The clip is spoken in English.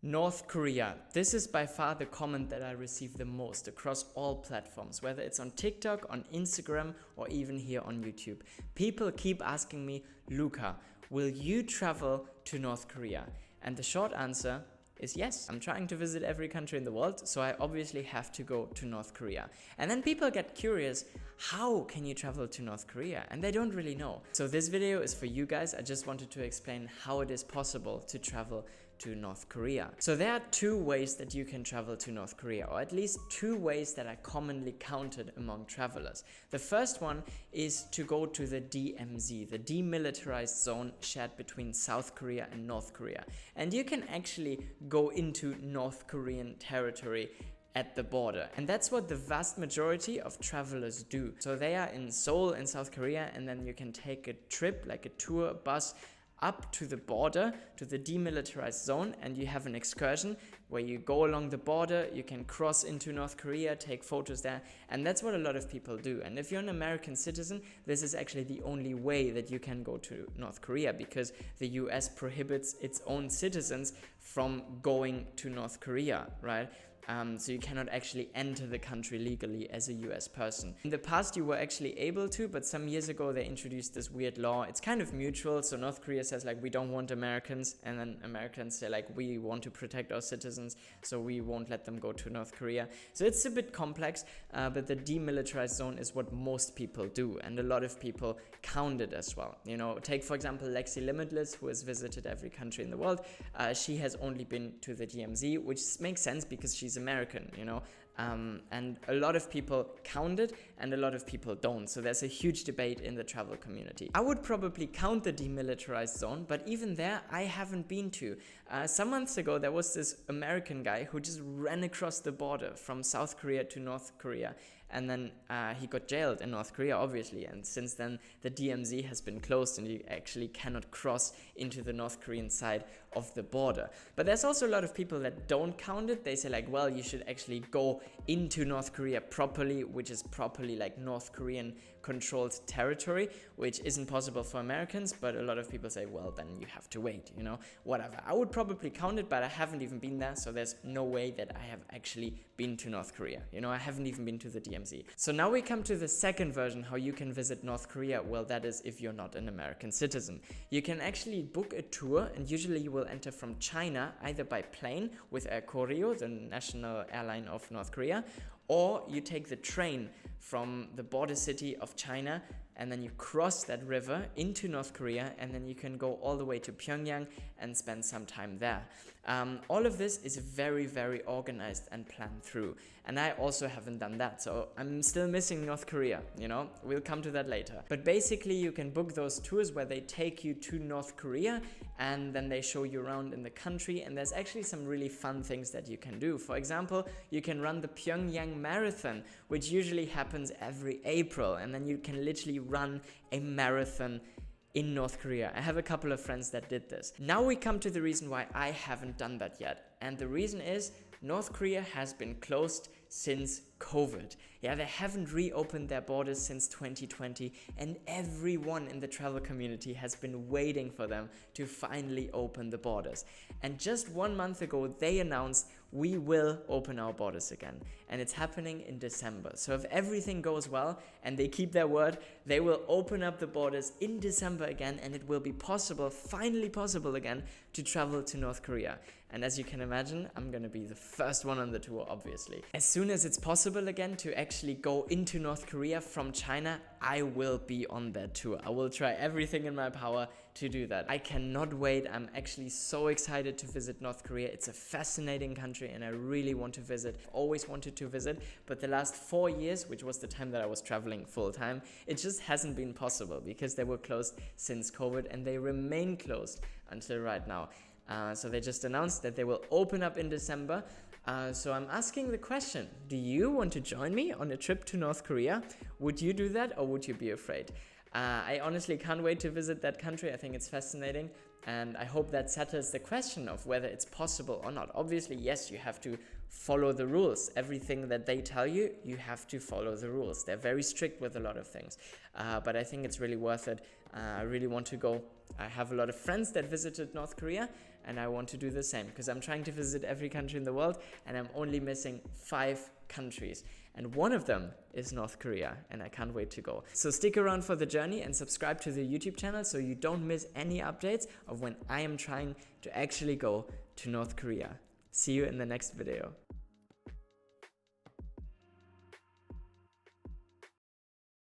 North Korea. This is by far the comment that I receive the most across all platforms, whether it's on TikTok, on Instagram, or even here on YouTube. People keep asking me, Luca, will you travel to North Korea? And the short answer is yes. I'm trying to visit every country in the world, so I obviously have to go to North Korea. And then people get curious, how can you travel to North Korea? And they don't really know. So this video is for you guys. I just wanted to explain how it is possible to travel to North Korea. So there are two ways that you can travel to North Korea, or at least two ways that are commonly counted among travelers. The first one is to go to the DMZ, the demilitarized zone shared between South Korea and North Korea. And you can actually go into North Korean territory at the border. And that's what the vast majority of travelers do. So they are in Seoul in South Korea, and then you can take a trip, like a tour bus, up to the border, to the demilitarized zone, and you have an excursion where you go along the border, you can cross into North Korea, take photos there, and that's what a lot of people do. And if you're an American citizen, this is actually the only way that you can go to North Korea, because the US prohibits its own citizens from going to North Korea, right? So you cannot actually enter the country legally as a US person. In the past you were actually able to, but some years ago they introduced this weird law. It's kind of mutual, so North Korea says like, we don't want Americans, and then Americans say like, we want to protect our citizens, so we won't let them go to North Korea. So it's a bit complex, but the demilitarized zone is what most people do, and a lot of people count it as well. You know, take for example Lexi Limitless, who has visited every country in the world. She has only been to the DMZ, which makes sense because she's American, you know, and a lot of people count it and a lot of people don't. So there's a huge debate in the travel community. I would probably count the demilitarized zone, but even there I haven't been to. Some months ago there was this American guy who just ran across the border from South Korea to North Korea, and then he got jailed in North Korea, obviously, and since then the DMZ has been closed and you actually cannot cross into the North Korean side of the border. But there's also a lot of people that don't count it. They say like, well, you should actually go into North Korea properly, which is properly like North Korean controlled territory, which isn't possible for Americans, but a lot of people say, well, then you have to wait, you know, whatever. I would probably count it, but I haven't even been there, so there's no way that I have actually been to North Korea. You know, I haven't even been to the DMZ. So now we come to the second version, how you can visit North Korea. Well, that is if you're not an American citizen. You can actually book a tour, and usually you will enter from China, either by plane with Air Koryo, the national airline of North Korea, or you take the train from the border city of China, and then you cross that river into North Korea, and then you can go all the way to Pyongyang and spend some time there. All of this is very, very organized and planned through, and I also haven't done that, so I'm still missing North Korea, you know, we'll come to that later. But basically you can book those tours where they take you to North Korea, and then they show you around in the country, and there's actually some really fun things that you can do. For example, you can run the Pyongyang Marathon, which usually happens every April, and then you can literally run a marathon in North Korea. I have a couple of friends that did this. Now we come to the reason why I haven't done that yet. And the reason is North Korea has been closed since COVID. Yeah, they haven't reopened their borders since 2020, and everyone in the travel community has been waiting for them to finally open the borders. And just 1 month ago, they announced we will open our borders again, and it's happening in December. So if everything goes well and they keep their word, they will open up the borders in December again, and it will be possible, finally possible again, to travel to North Korea. And as you can imagine, I'm gonna be the first one on the tour, obviously. As soon as it's possible again to actually go into North Korea from China, I will be on that tour. I will try everything in my power to do that. I cannot wait. I'm actually so excited to visit North Korea. It's a fascinating country and I really want to visit. I've always wanted to visit, but the last 4 years, which was the time that I was traveling full time, it just hasn't been possible because they were closed since COVID, and they remain closed until right now. So they just announced that they will open up in December. So I'm asking the question, do you want to join me on a trip to North Korea? Would you do that, or would you be afraid? I honestly can't wait to visit that country. I think it's fascinating, and I hope that settles the question of whether it's possible or not. Obviously, yes, you have to follow the rules. Everything that they tell you, you have to follow the rules. They're very strict with a lot of things, but I think it's really worth it. I really want to go. I have a lot of friends that visited North Korea, and I want to do the same because I'm trying to visit every country in the world and I'm only missing 5 countries. And one of them is North Korea, and I can't wait to go. So stick around for the journey and subscribe to the YouTube channel so you don't miss any updates of when I am trying to actually go to North Korea. See you in the next video.